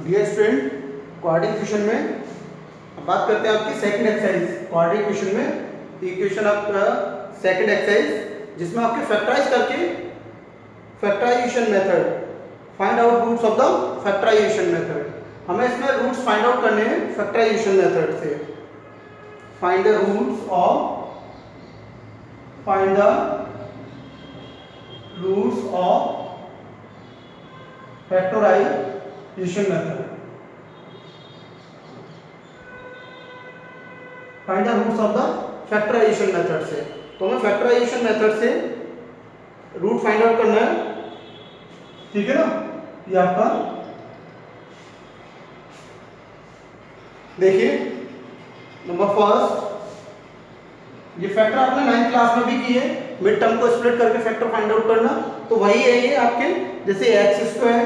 Dear student, quadratic equation में अब बात करते हैं आपकी सेकंड एक्सरसाइज। क्वाड्रेटिक इक्वेशन में इक्वेशन आपका सेकंड एक्सरसाइज जिसमें आपके फैक्टराइज करके factorization method find out roots of the factorization method. हमें इसमें रूट्स फाइंड आउट करने हैं फैक्टराइजेशन मेथड से। Find the roots of factorization method. Find the roots of the factorization method से। तो हमें फैक्टराइजेशन मेथड से रूट फाइंड आउट करना है, ठीक है ना। ये आपका देखिए नंबर फर्स्ट, ये फैक्टर आपने 9th क्लास में भी किए, मिड टर्म को स्प्लिट करके फैक्टर फाइंड आउट करना। तो वही है ये आपके, जैसे x square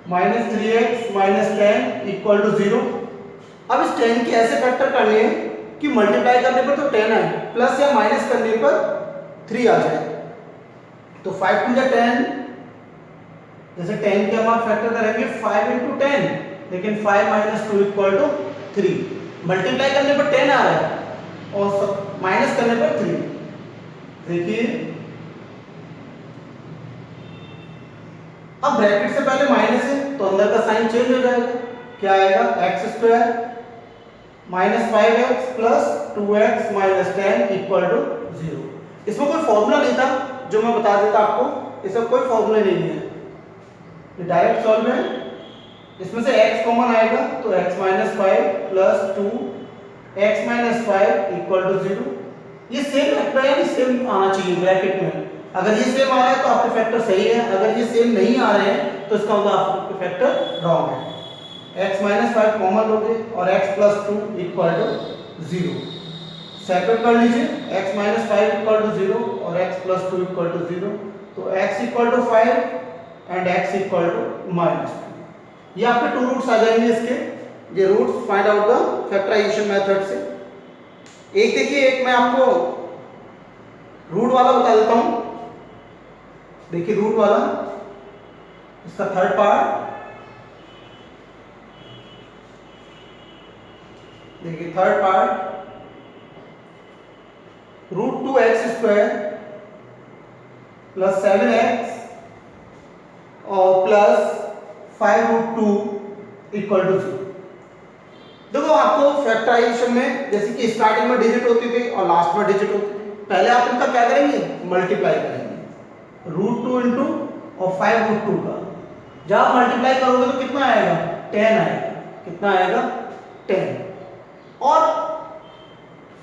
minus 3x minus 10 equal to 0। अब इस 10 के ऐसे फैक्टर करने हैं कि मल्टीप्लाई करने पर तो 10 आए, प्लस या माइनस करने पर 3 आ जाए। तो 5 टू 10, जैसे 10 के हमारे फैक्टर करेंगे 5 इंटू 10, लेकिन 5 माइनस 2 इक्वल टू 3। मल्टीप्लाई करने पर 10 आ रहा है और माइनस करने पर 3। देखिए अब ब्रैकेट से पहले माइनस है तो अंदर का साइन चेंज हो जाएगा। क्या आएगा? X square minus 5x plus 2x minus 10 equal to 0। इसमें कोई फॉर्मूला नहीं था जो मैं बता देता आपको, इसमें कोई फॉर्मूला नहीं है, ये डायरेक्ट सॉल्व है। इसमें से x कॉमन आएगा तो x minus 5 plus 2x minus 5 equal to 0। ये सेम फैक्टर है, सेम आना चाहिए ब्रैकेट में। अगर ये सेम आ रहा है तो आपके फैक्टर सही है, अगर ये सेम नहीं आ रहे हैं तो इसका मतलब आपके फैक्टर रॉन्ग है। x माइनस 5 कॉमन लोगे और x plus 2 equal to 0। Separate कर लीजिए, x माइनस 5 इक्वल टू 0 और x प्लस 2 इक्वल टू 0। तो x equal to 5 and x equal to minus 2। ये आपके टू रूट्स आ जाएंगे इसके, ये roots find out the factorization method से। एक देखिए, एक मैं आपको रूट वाला बता देता हूं। देखिए रूट वाला, इसका थर्ड पार्ट देखिए, third part root 2x square plus 7x और प्लस 5 रूट 2 इक्वल टू 0। देखो आपको फैक्टराइजेशन में जैसे कि स्टार्टिंग में डिजिट होती थी और लास्ट में डिजिट होती थी, पहले आप इनका क्या करेंगे? मल्टीप्लाई करेंगे। रूट 2 इंटू और 5 रूट 2 का जब आप मल्टीप्लाई करोगे तो कितना आएगा? 10 आएगा। कितना आएगा? 10। और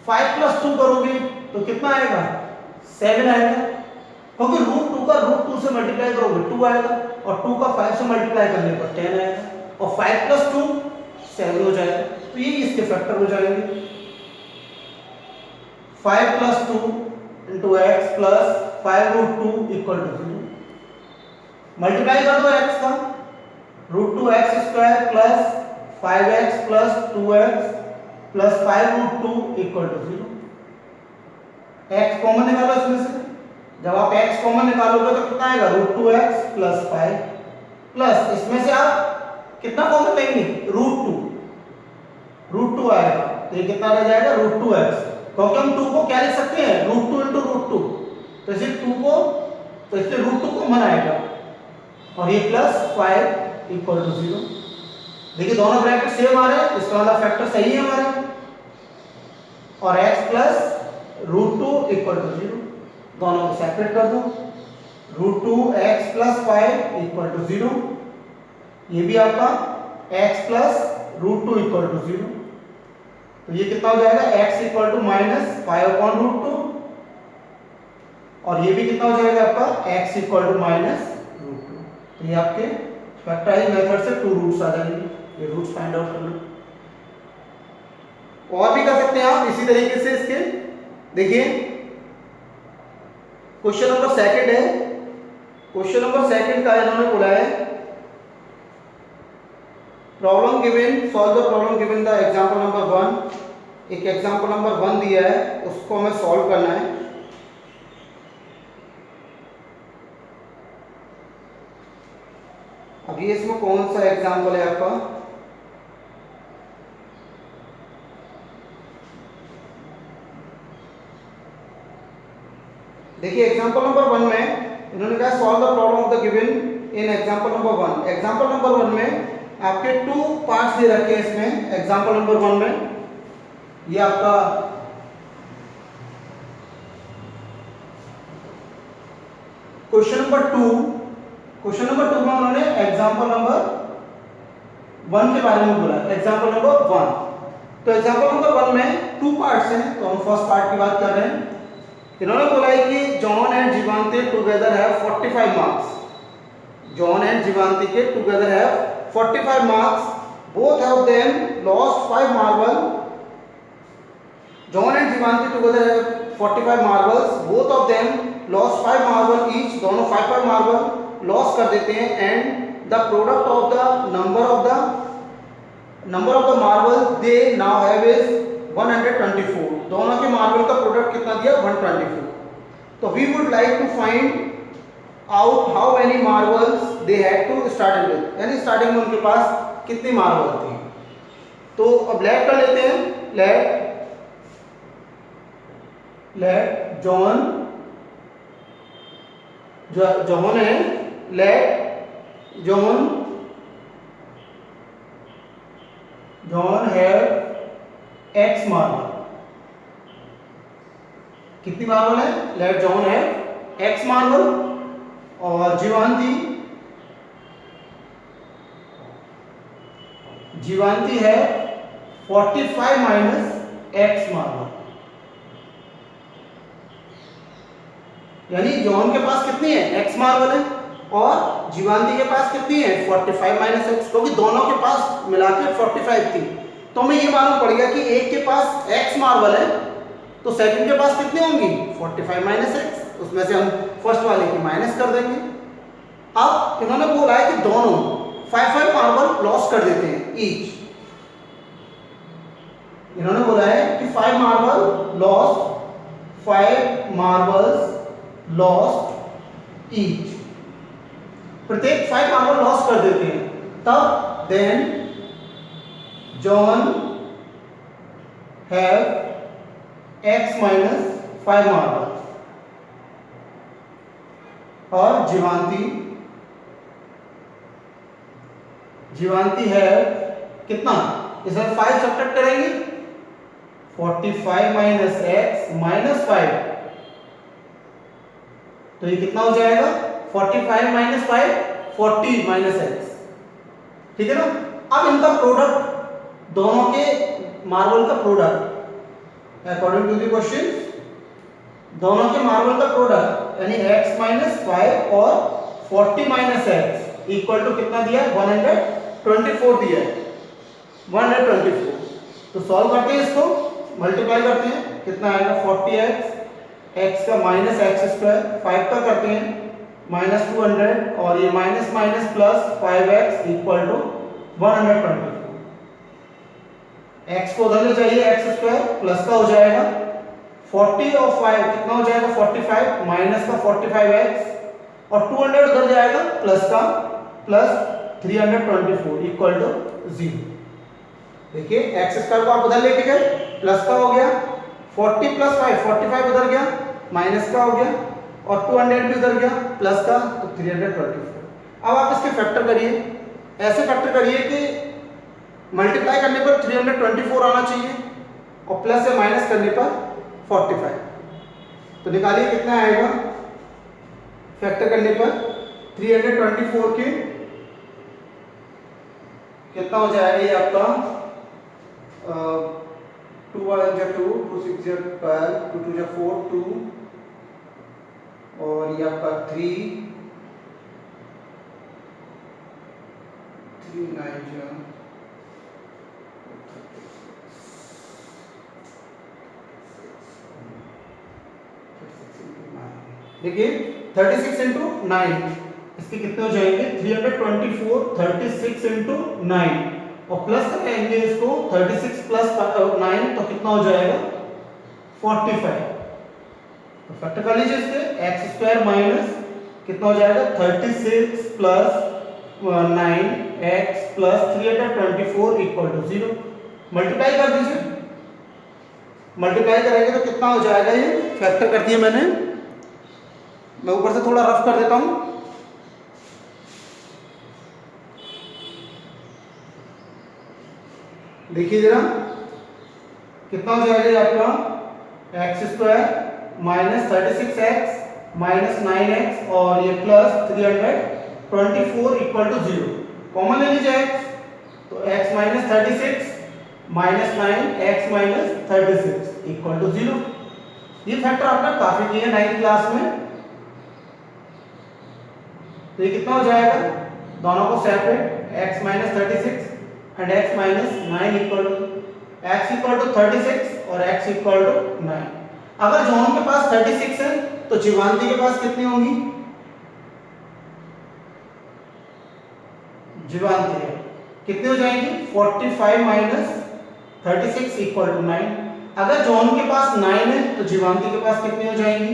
5 प्लस 2 करोगे तो कितना आएगा? 7 आएगा, क्योंकि रूट 2 का रूट 2 से मल्टीप्लाई करोगे 2 आएगा और 2 का 5 से मल्टीप्लाई करने पर 10 आएगा और 5 प्लस 2 7 हो जाएगा। तो ये इसके फैक्टर हो जाएंगे। 5 plus 2 into x plus 5 root 2 equal to 0। Multiply कर दो x का, root 2 x square plus 5x plus 2x plus 5 root 2 equal to 0। x common निकालो इसमें से, जब आप x कॉमन निकालोगे तो कितना आएगा? रूट 2x प्लस 5 प्लस इसमें से आप कितना कॉमन लेंगे? रूट 2 आएगा, तो ये कितना रह जाएगा? Root 2x। क्योंकि हम 2 को क्या लिख सकते हैं? रूट 2 इंटू रूट 2, तो इसे 2 को, तो इससे रूट 2 कॉमन आएगा और ये प्लस 5 इक्वल टू 0। देखिए दोनों ब्रैकेट सेम आ रहे हैं, इसका मतलब फैक्टर सही है हमारे। और x plus root 2 equal to 0, दोनों को सेपरेट कर दो। Root 2 x plus 5 equal to 0, ये भी आपका x plus root 2 equal to 0। तो ये कितना हो जाएगा? x equal to minus 5 upon root 2 और ये भी कितना हो जाएगा आपका? x equal to minus root 2। तो ये आपके फैक्टराइज मेथड से टू रूट्स आ जाएंगे। ये रूट्स फाइंड आउट कर लो। और भी कर सकते हैं आप इसी तरीके से इसके। देखिए क्वेश्चन नंबर सेकंड है, क्वेश्चन नंबर सेकंड का इन्होंने बोला है problem given, solve the problem given the example number 1। एक एग्जांपल नंबर 1 दिया है, उसको हमें सॉल्व करना है। अभी इसमें कौन सा एग्जाम्पल है आपका? देखिए एग्जाम्पल नंबर 1 में इन्होंने कहा solve the problem of the given in example number 1। Example number 1 में आपके 2 पार्ट्स दे रखे हैं इसमें। एग्जाम्पल नंबर 1 में ये आपका क्वेश्चन नंबर 2 में उन्होंने एग्जाम्पल नंबर 1 के बारे में बोला। एग्जाम्पल नंबर 1, तो एग्जाम्पल नंबर 1 में 2 पार्ट्स हैं, तो हम फर्स्ट पार्ट की बात कर रहे हैं। इन्होंने बोला है कि John and Jivanti together have 45 marks. John and Jivanti के together have 45 marks. Both of them lost 5 marble. John and Jivanti together have 45 marbles. Both of them lost 5 marble each. दोनों 5 मार्बल लॉस कर देते हैं। And the product of the number of the marble they now have is 124। दोनों के marble का product कितना दिया? 124। तो we would like to find out how many marbles they had to start with, यानी स्टार्टिंग में उनके पास कितनी मार्बल थी। तो अब लेट कर लेते हैं। लेट जॉन है, let John have x marble. कितनी मार्बल है? Let John have x marble. और जीवांती है 45 माइनस एक्स मार्बल। यानी जॉन के पास कितनी है? एक्स मार्बल है, और जीवांती के पास कितनी है? 45 माइनस एक्स, क्योंकि दोनों के पास मिलाकर 45 थी। तो हमें ये मालूम पड़ गया कि एक के पास एक्स मार्बल है, तो सेकंड के पास कितनी होंगी? 45 माइनस एक्स। उसमें से हम फर्स्ट वाले की माइनस कर देंगे। अब इन्होंने बोला है कि दोनों 5 मार्बल लॉस कर देते हैं ईच। इन्होंने बोला है कि 5 मार्बल्स लॉस्ट ईच। प्रत्येक 5 मार्बल लॉस कर देते हैं। तब then John have x minus 5 marble, और जीवांती है कितना? इसमें 5 सब्ट्रैक्ट करेंगे, 45 माइनस x माइनस 5, तो ये कितना हो जाएगा? 45 माइनस 5, 40 माइनस x। ठीक है ना? अब इनका प्रोडक्ट, दोनों के मार्बल का product according to the question, दोनों के मार्बल का प्रोडक्ट यानी x माइनस 5 और 40 माइनस x इक्वल टू कितना दिया? 124 दिया है, 124। तो सॉल्व करते हैं इसको, मल्टीप्लाई करते हैं, कितना आएगा? 40x, x का माइनस एक्स स्क्वायर, 5 का करते हैं माइनस 200, और ये minus minus plus 5x equal to 124। x को उधर ले जाइए, एक्स स्क्वायर प्लस का हो जाएगा 40 और 5 कितना हो जाएगा? 45 माइनस का 45x और 200 उधर जाएगा प्लस का, प्लस 324 इक्वल टू 0। देखिए एक्स स्क्वायर को आप उधर लेके गए, प्लस का हो गया, 40 प्लस 5 45 उधर गया, माइनस का हो गया, और 200 भी उधर गया, प्लस का, तो 324। अब आप इसके फैक्टर करिए, ऐसे फैक्टर करिए कि मल्टीप्लाई करने पर 324 आना चाहिए और प्लस या माइनस करने पर 45। तो निकालिए कितना आएगा फैक्टर करने पर 324 के, कितना हो जाएगा? ये आपका 2 1 2 2 6 12 2 2 4 2, और ये आपका 3 9 देखिए 36 इंटू 9, इसके कितने हो जाएंगे? 324 36 इंटू 9, और प्लस करेंगे इसको 36 प्लस 9, तो कितना हो जाएगा? 45। तो फैक्टर कर लीजिए इसके, एक्स स्क्वायर माइनस कितना हो जाएगा? 36 plus 9x plus 324 equal to 0। Multiply कर दीजिए, मल्टीप्लाई करेंगे तो कितना हो जाएगा, ये फैक्टर कर दिया मैंने, मैं ऊपर से थोड़ा रफ कर देता हूं। देखिए जरा कितना हो जाएगा ये आपका x square minus 36x minus 9x और ये प्लस 324 इक्वल टू 0। कॉमन ले लीजिए x, तो x minus 36 minus 9 x minus 36 equal to 0। ये फैक्टर आपने काफी किया 9th क्लास में। तो ये कितना हो जाएगा, दोनों को separate, x minus 36 and x minus 9 equal to x equal to 36 और x इक्वल टू 9। अगर जॉन के पास 36 है तो जीवांती के पास कितनी होंगी, जीवांती है कितनी हो जाएंगी 45 माइनस 36 इक्वल टू 9। अगर जॉन के पास 9 है तो जीवांती के पास कितनी हो जाएंगी,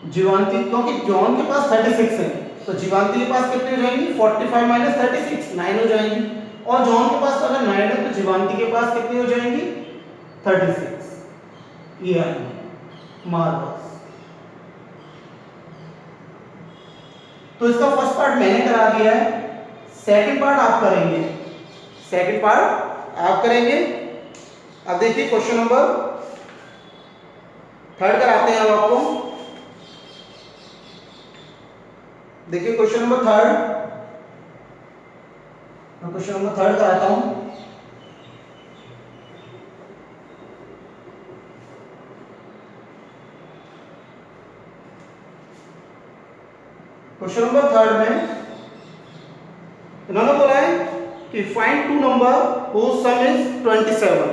जीवांती, क्योंकि जॉन के पास 36 है तो जीवांती के पास कितनी हो जाएंगी 45 माइनस 36 9 हो जाएंगी, और जॉन के पास अगर 9 है तो जीवांती के पास कितनी हो जाएंगी 36। ये आएंगे मार्क्स। तो इसका फर्स्ट पार्ट मैंने करा दिया है, सेकंड पार्ट आप करेंगे, सेकंड पार्ट आप करेंगे। अब देखिए क्वेश्चन नंबर 3 कराते हैं अब आपको। देखिए क्वेश्चन नंबर 3, मैं क्वेश्चन नंबर 3 कराता हूं। क्वेश्चन नंबर 3 में इन्होंने बोला है कि find two number whose sum is 27।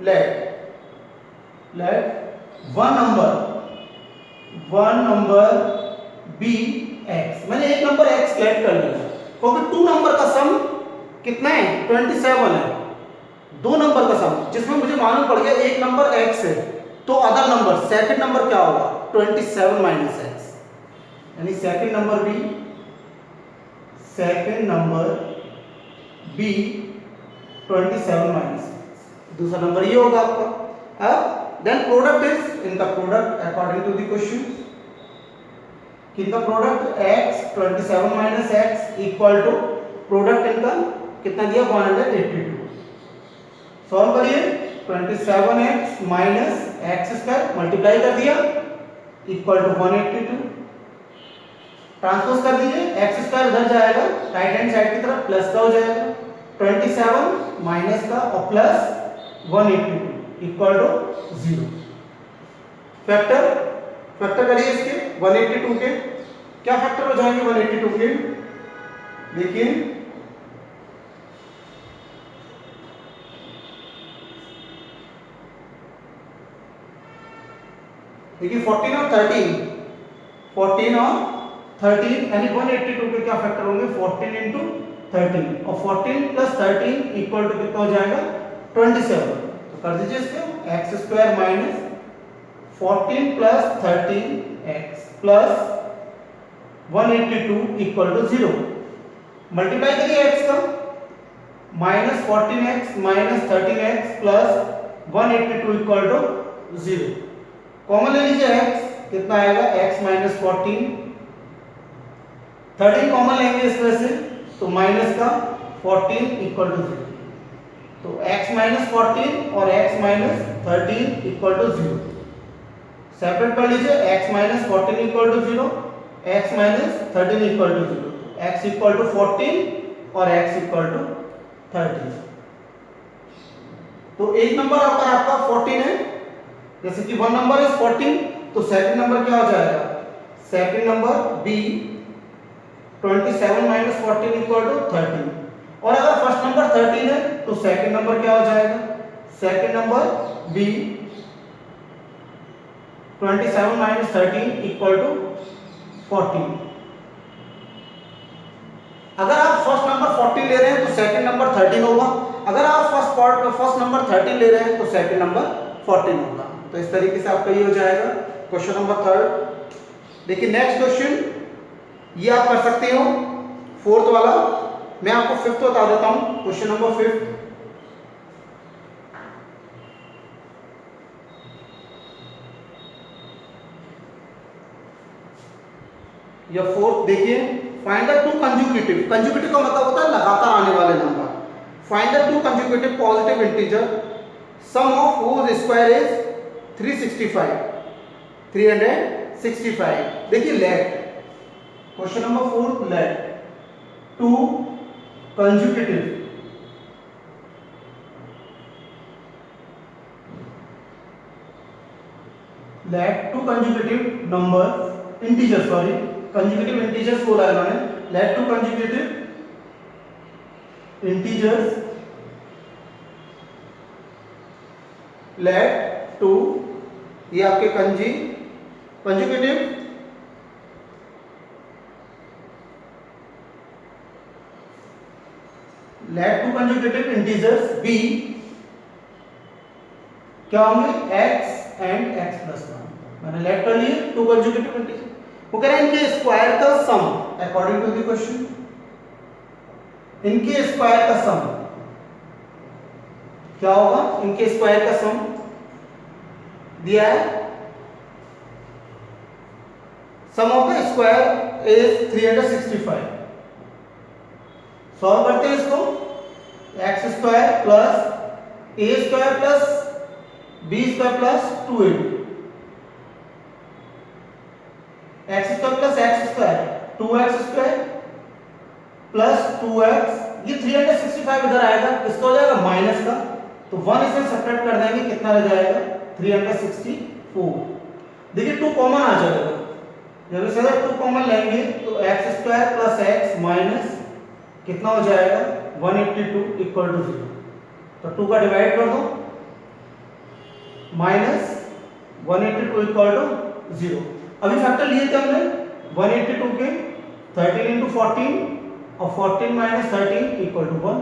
let one number be x। मैंने एक नंबर x सेलेक्ट कर लिया क्योंकि टू नंबर का सम कितना है 27 है, दो नंबर का सम जिसमें मुझे मालूम पड़ गया एक नंबर x है, तो अदर नंबर सेकंड नंबर क्या होगा 27 माइनस x, यानी second number b 27 minus x, दूसरा नंबर ये होगा आपका। अब देन प्रोडक्ट इज, इनका product according to the question, किनका product x 27 minus x equal to product इनका कितना दिया 182। सॉल्व करिए, 27x minus x square multiply कर दिया इक्वल टू 182। ट्रांसपोज कर दीजिए, एक्स स्क्वायर उधर जाएगा राइट हैंड साइड की तरफ, प्लस का हो जाएगा 27 माइनस का और प्लस 182 इक्वल टू 0। फैक्टर करिए इसके 182 के, क्या फैक्टर हो जाएंगे 182 के, देखिए देखिए 14 और 13 यानी 182 के क्या फैक्टर होंगे 14 इंटू 13 और 14 प्लस 13 इक्वल टू कितना हो जाएगा 27। तो कर दीजिए इसको x square minus 14 plus 13x plus 182 equal to 0। Multiply करिए x का, minus 14x minus 13x plus 182 equal to 0। Common ले लीजिए x, कितना आएगा x माइनस 14, 13 कॉमन लेंगे इसमें से तो माइनस का 14 इक्वल टू 0। तो x माइनस 14 और x minus 13 equal to 0। Separate कर लीजिए, x minus 14 equal to 0, x minus 13 equal to 0, x equal to 14 और x इक्वल टू 13। तो एक नंबर आपका 14 है, जैसे कि वन नंबर इज 14, तो सेकंड नंबर क्या हो जाएगा, second number b 27 minus 14 equal to 13। और अगर फर्स्ट नंबर 13 है तो सेकंड नंबर क्या हो जाएगा, second number b 27 minus 13 equal to 14। अगर आप फर्स्ट नंबर 14 ले रहे हैं तो सेकंड नंबर 13 होगा, अगर आप फर्स्ट नंबर 13 ले रहे हैं तो सेकंड नंबर 14 होगा। तो इस तरीके से आपका ये हो जाएगा क्वेश्चन नंबर 3। देखिए नेक्स्ट क्वेश्चन, ये आप कर सकते हो फोर्थ वाला, मैं आपको फिफ्थ बता देता हूं। क्वेश्चन नंबर फिफ्थ, या फोर्थ देखिए, find the two consecutive. Consecutive का मतलब होता है लगातार आने वाले number. Find the two consecutive positive integer sum of whose square is 365। देखिए let, question number fourth, let two consecutive number integer, sorry consecutive integers बोला है इन्होंने, let two consecutive integers, let two, ये आपके consecutive let two consecutive integers be क्या होंगे, x and x plus 1। मैंने late कर लिए टू कंजुगेटिव इंटीजर। वो कह रहे हैं इनके स्क्वायर का सम, अकॉर्डिंग टू द क्वेश्चन इनके स्क्वायर का सम क्या होगा, इनके स्क्वायर का सम दिया है, sum of the square is 365। Solve करते हैं इसको, x square plus a square plus b square plus 2ab, x square plus x square 2x square plus 2x, ये 365 इधर आएगा, किसका हो जाएगा, माइनस का, तो 1 इसे सब्ट्रैक्ट कर देंगे, कितना रह जाएगा 364। देखिए 2 कॉमन आ जाएगा, जब इसे 2 कॉमन लेंगे तो x square plus x minus कितना हो जाएगा 182 इक्वल टू 0। तो 2 का डिवाइड कर दो, माइनस 182 इक्वल टू 0। अभी फैक्टर लिए थे हमने 182 के 13 इंटू 14 और 14 माइनस 13 इक्वल टू 1,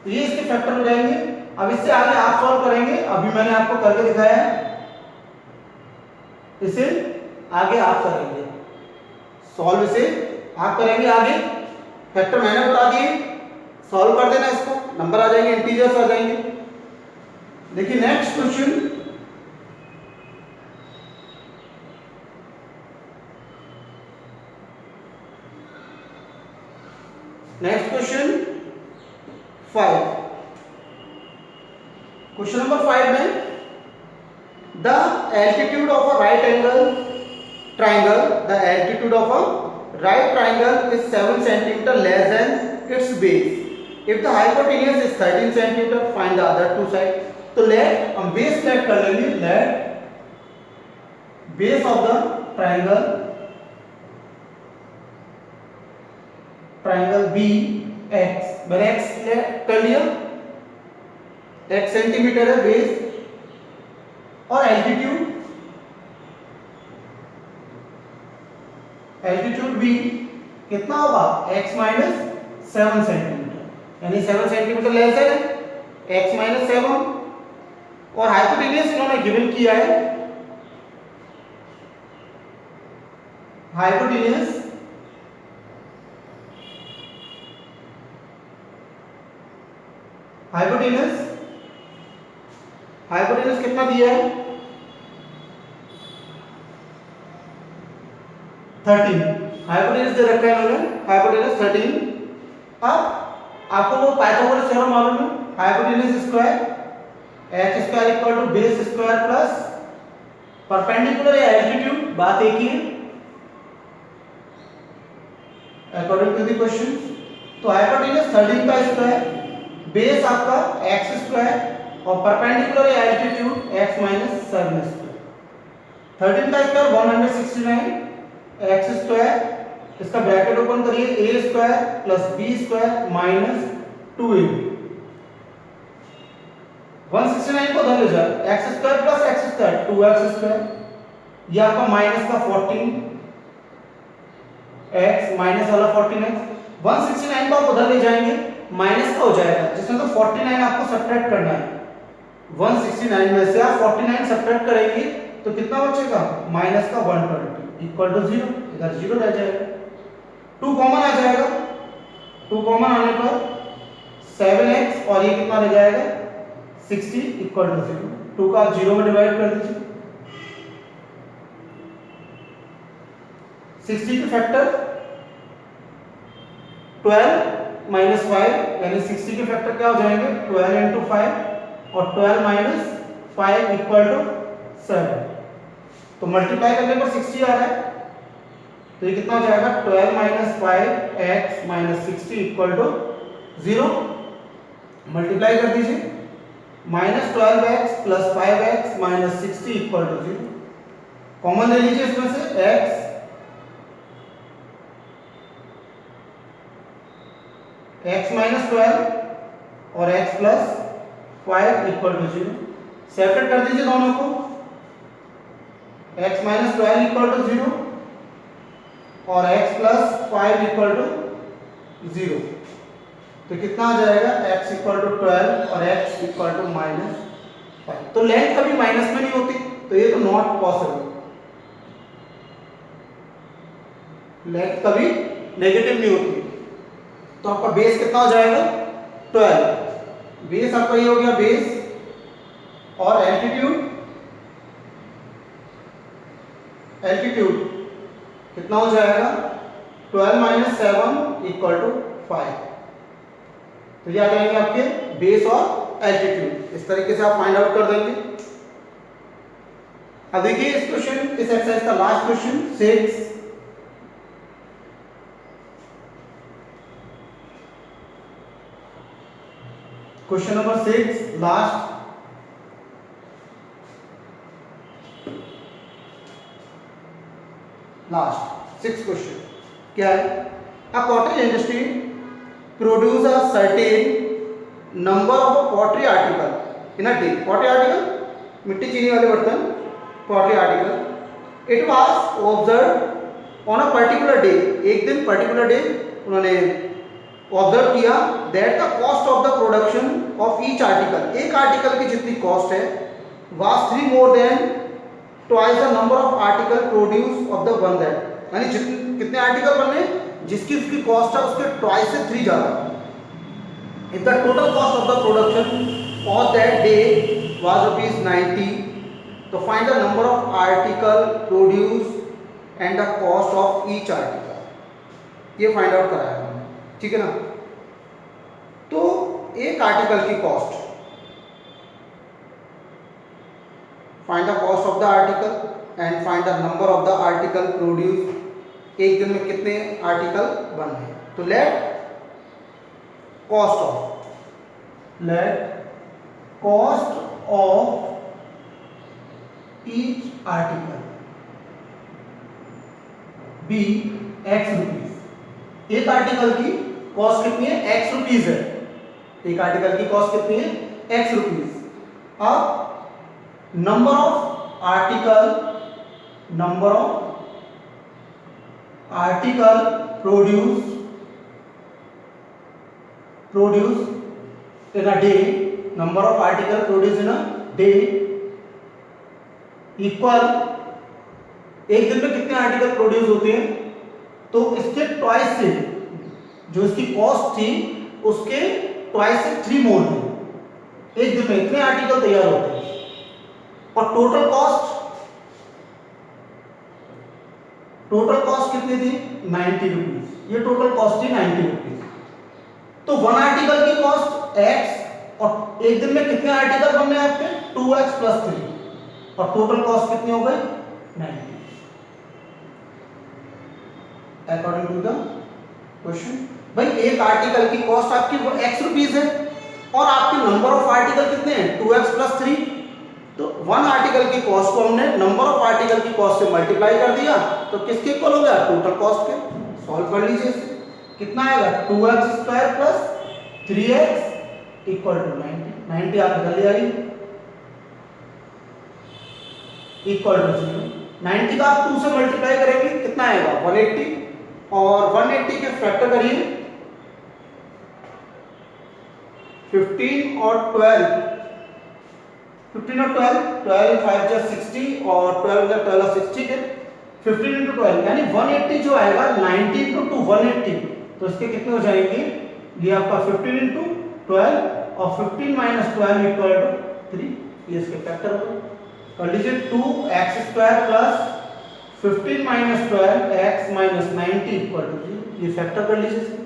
तो ये इसके फैक्टर हो जाएंगे। अब इससे आगे आप सॉल्व करेंगे, अभी मैंने आपको करके दिखाया है, इसे आगे आप करेंगे सॉल्व, इसे आप करेंगे आगे, फैक्टर मैंने बता दिए, सॉल्व कर देना, इसको नंबर आ जाएंगे, इंटीजर्स आ जाएंगे। देखिए next question, next question 5, question number 5 में the altitude of a right angle triangle, the altitude of a right triangle is 7 cm less than its base. If the hypotenuse is 13 cm, find the other two sides. तो let हम base let कर लेंगे, let base of the triangle BX, मैंने x let कर लिया, x centimetre है base, और altitude भी कितना होगा, x माइनस 7 सेंटीमीटर, यानी 7 सेंटीमीटर लेस है x माइनस 7, और हाइपोटेन्यूज इन्होंने गिवन किया है, हाइपोटेन्यूज कितना दिया है 13, हाइपोटेन्यूज दे रखा है इन्होंने, हाइपोटेन्यूज 13। अब आपको वो पाइथागोरस थ्योरम मालूम है, hypotenuse square h square equal to base square plus perpendicular या एल्टीट्यूड, बात एक ही है अकॉर्डिंग टू द क्वेश्चन। तो हाइपोटेन्यूज 13 का स्क्वायर, बेस आपका x स्क्वायर और परपेंडिकुलर या एल्टीट्यूड x माइनस 7 स्क्वायर, 13 का स्क्वायर 169 x स्क्वायर, इसका ब्रैकेट ओपन करिए, a square plus b square minus 2ab, 169 को धर ले जाए, x square plus x square 2x square, ये आपका माइनस का 14x माइनस वाला 14x, 169 को आप उधर ले जाएंगे, माइनस का हो जाएगा, जिसमें तो 49 आपको सब्ट्रैक्ट करना है, 169 में से आप 49 सब्ट्रैक्ट करेंगे तो कितना बचेगा, माइनस का 120 इक्वल टू 0, इधर 0 रह जाएगा, 2 कॉमन आ जाएगा, 2 कॉमन आने पर 7x और ये कितना रह जाएगा 60 इक्वल टू 0। 2 का आप 0 में डिवाइड कर दीजिए। 60 के फैक्टर 12 माइनस 5 यानी 60 के फैक्टर क्या हो जाएंगे 12 इंटू 5 और 12 माइनस 5 इक्वल टू 7। तो मल्टीप्लाई करने पर 60 आ रहा है, तो ये कितना हो जाएगा 12 minus 5x minus 60 equal to 0। Multiply कर दीजिए। Minus 12x plus 5x minus 60 equal to 0। Common ले लीजिए इसमें से x माइनस 12 और x plus 5 equal to 0। Separate कर दीजिए दोनों को। x माइनस 12 इक्वल टू 0 और x प्लस 5 इक्वल टू 0। तो कितना आ जाएगा x इक्वल टू 12 और x इक्वल टू माइनस 5। तो लेंथ कभी माइनस में नहीं होती, तो ये तो नॉट पॉसिबल। लेंथ कभी नेगेटिव नहीं होती। तो आपका बेस कितना हो जाएगा 12। बेस आपका ये हो गया बेस, और एल्टीट्यूड कितना हो जाएगा 12 माइनस 7 इक्वल टू 5। तो ये आ जाएंगे आपके बेस और एल्टीट्यूड। इस तरीके से आप फाइंड आउट कर देंगे। अब देखिए इस क्वेश्चन, इस एक्सरसाइज का last question 6। Question number 6 last. Six question क्या है? A cottage industry produce a certain number of pottery article in a day. Pottery article मिट्टी चीनी वाले बर्तन, pottery article. It was observe on a particular day. एक दिन particular day उन्होंने observe किया that the cost of the production of each article, एक article की जितनी कॉस्ट है was 3 more than twice the number of article produce of the one that. यानी कितने आर्टिकल बने जिसकी उसकी कॉस्ट है उसके ट्वाइस से 3 ज्यादा। If the total cost of the production of that day was ₹90, तो find the number of article produce and the cost of each article. ये फाइंड आउट कराया हमने, ठीक है ना। तो एक आर्टिकल की cost, find the cost of the article and find the number of the article produce. एक दिन में कितने आर्टिकल बन रहे हैं। तो let cost of each article B x rupees. एक आर्टिकल की कॉस्ट कितनी है x रुपीज है। एक आर्टिकल की कॉस्ट कितनी है x रुपीज। अब number of article produce in a day, number of article produce in a day equal, एक दिन में कितने आर्टिकल प्रोड्यूस होते हैं, तो इसके ट्वाइस से, जो इसकी कॉस्ट थी उसके ट्वाइस से 3 मोर है। एक दिन में इतने आर्टिकल तैयार होते हैं। और टोटल कॉस्ट कितनी थी 90 रुपीज। ये टोटल कॉस्ट थी 90 रुपीज। तो वन आर्टिकल की कॉस्ट x, और एक दिन में कितने आर्टिकल बनने हैं आपके 2x प्लस 3, और टोटल कॉस्ट कितनी हो गई 90 अकॉर्डिंग टू द क्वेश्चन। भाई एक आर्टिकल की कॉस्ट आपकी x रुपीज है और आपके नंबर ऑफ आर्टिकल कितने हैं 2x प्लस 3। तो वन आर्टिकल की कॉस्ट को हमने नंबर ऑफ आर्टिकल की कॉस्ट से मल्टीप्लाई कर दिया, तो किसके इक्वल हो गया टोटल कॉस्ट के। सॉल्व कर लीजिए इसे, कितना आएगा 2x square plus 3x equal to 90 आप निकल ले आइए इक्वल टू 0। 90 का आप 2 से मल्टीप्लाई करेंगे कितना आएगा 180, और 180 के फैक्टर करिए 15 और 12, 12 5 जा 60 और 12 जा 12 60 के 15 into 12 यानी 180 जो आएगा 90 into 2 180, तो इसके कितने हो जाएंगे, ये आपका 15 इंटू 12 और 15 माइनस 12 इक्वल टू 3, ये इसके फैक्टर हो। कर लीजिए 2x² plus 15 minus 12 x minus 90 equal to 0, ये फैक्टर कर लीजिए इसको।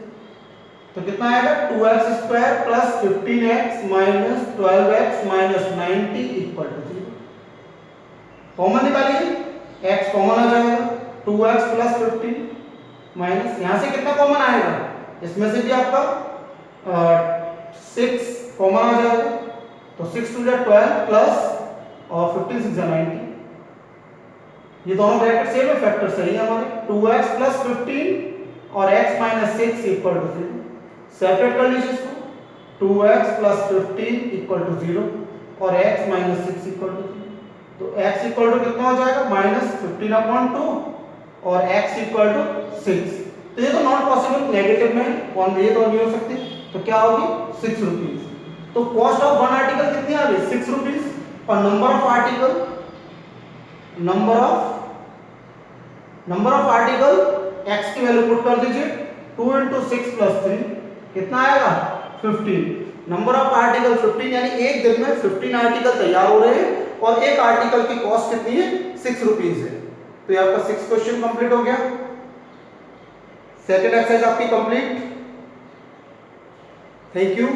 तो कितना आएगा 2x² plus 15x minus 12x minus 90 equal to 0। Common निकालिए, x कॉमन आ जाएगा, 2x प्लस 15 माइनस, यहां से कितना कॉमन आएगा, इसमें से भी आपका 6 कॉमन आ जाएगा, तो 6 टू 12 प्लस और 15 6 90, ये दोनों ब्रैकेट सेम है, फैक्टर सही है हमारे। 2x प्लस 15 और x minus 6 equal to 0, separate कर लीजिए इसको, 2x प्लस 15 इक्वल टू 0 और x माइनस 6 इक्वल टू 0, तो x इक्वल टू कितना हो जाएगा माइनस 15/2 और x इक्वल टू 6, तो ये तो नॉट पॉसिबल, नेगेटिव में वन ये तो नहीं हो सकती, तो क्या होगी 6 रुपीज। तो कॉस्ट ऑफ वन आर्टिकल कितनी आ गई 6 रुपीज, और number of article number of article x की वैल्यू पुट कर दीजिए, 2 into 6 plus 3 कितना आएगा 15, नंबर ऑफ आर्टिकल 15, यानी एक दिन में 15 आर्टिकल तैयार हो रहे हैं और एक आर्टिकल की कॉस्ट कितनी है 6 रुपीज है। तो ये आपका 6 क्वेश्चन कंप्लीट हो गया, सेकंड एक्सरसाइज आपकी कंप्लीट। Thank you.